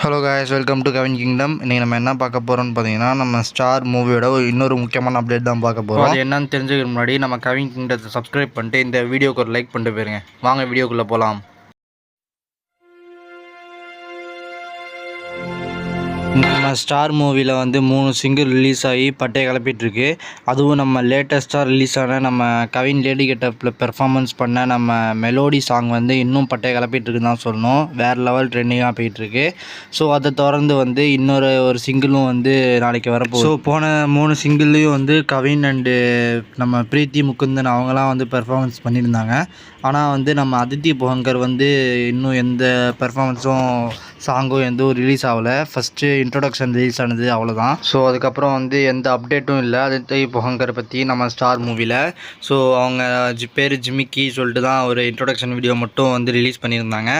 Hello guys, welcome to Kavin kingdom. இன்றைக்கி நம்ம என்ன பார்க்க போகிறோம்னு பார்த்தீங்கன்னா, நம்ம ஸ்டார் மூவியோட இன்னொரு முக்கியமான அப்டேட் தான் பார்க்க போகிறோம். அது என்னன்னு தெரிஞ்சுக்க முன்னாடி நம்ம கவின் கிங்டத்தை சப்ஸ்கிரைப் பண்ணிட்டு இந்த வீடியோக்கு ஒரு லைக் பண்ணிட்டு போயிருங்க. வாங்க வீடியோக்குள்ளே போகலாம். நம்ம ஸ்டார் மூவியில் வந்து 3 சிங்கிள் ரிலீஸ் ஆகி பட்டையை கிளப்பிட்டுருக்கு. அதுவும் நம்ம லேட்டஸ்ட்டாக ரிலீஸ் ஆன நம்ம கவின் லேடி கெட்டப்பில் பெர்ஃபார்மன்ஸ் பண்ண நம்ம மெலோடி சாங் வந்து இன்னும் பட்டையை கிளப்பிட்டுருக்குன்னு தான் சொல்லணும். வேறு லெவல் ட்ரெண்டிங்காக போயிட்டுருக்கு. ஸோ அதை தொடர்ந்து வந்து ஒரு சிங்கிளும் வந்து நாளைக்கு வரப்போகுது. ஸோ போன 3 சிங்கிள்லேயும் வந்து கவின் அண்டு நம்ம பிரீத்தி முகுந்தன் அவங்களாம் வந்து பெர்ஃபார்மன்ஸ் பண்ணியிருந்தாங்க. ஆனால் வந்து நம்ம அதித்தி புவங்கர் வந்து இன்னும் எந்த பெர்ஃபார்மன்ஸும் சாங்கும் எதுவும் ரிலீஸ் ஆகலை. ஃபஸ்ட்டு இன்ட்ரொடக்ஷன் ரிலீஸ் ஆனது, அவ்வளோதான். ஸோ அதுக்கப்புறம் வந்து எந்த அப்டேட்டும் இல்லை அதித்தி புவங்கர் பற்றி நம்ம ஸ்டார் மூவியில். ஸோ அவங்க பேர் ஜிமிக்கி சொல்லிட்டு தான் ஒரு இன்ட்ரொடக்ஷன் வீடியோ மட்டும் வந்து ரிலீஸ் பண்ணியிருந்தாங்க.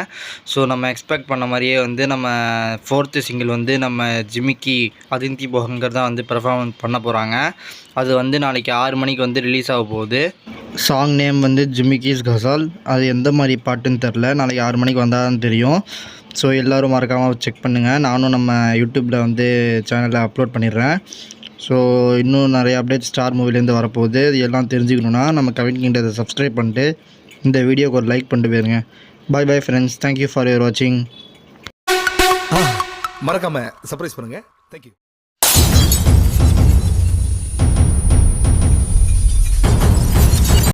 ஸோ நம்ம எக்ஸ்பெக்ட் பண்ண மாதிரியே வந்து நம்ம 4th சிங்கிள் வந்து நம்ம ஜிமிக்கி அதித்தி புவங்கர் தான் வந்து பெர்ஃபார்மன்ஸ் பண்ண போகிறாங்க. அது வந்து நாளைக்கு 6 மணிக்கு வந்து ரிலீஸ் ஆக போகுது. சாங் நேம் வந்து ஜிமிக்கிஸ் கசால். அது எந்த மாதிரி பாட்டுன்னு தெரில, நாளைக்கு 6 மணிக்கு வந்தால் தான் தெரியும். ஸோ எல்லோரும் மறக்காமல் செக் பண்ணுங்கள். நானும் நம்ம யூடியூப்பில் வந்து சேனலில் அப்லோட் பண்ணிடுறேன். ஸோ இன்னும் நிறைய அப்டேட் ஸ்டார் மூவிலேருந்து வரப்போகுது. இது எல்லாம் தெரிஞ்சுக்கணுன்னா நம்ம கவின் கிங்டத்தை சப்ஸ்கிரைப் பண்ணிட்டு இந்த வீடியோக்கு ஒரு லைக் பண்ணிட்டு போயிருங்க. Bye bye friends, thank you for your வாட்சிங். மறக்காமல் சர்ப்ரைஸ் பண்ணுங்கள். தேங்க்யூ.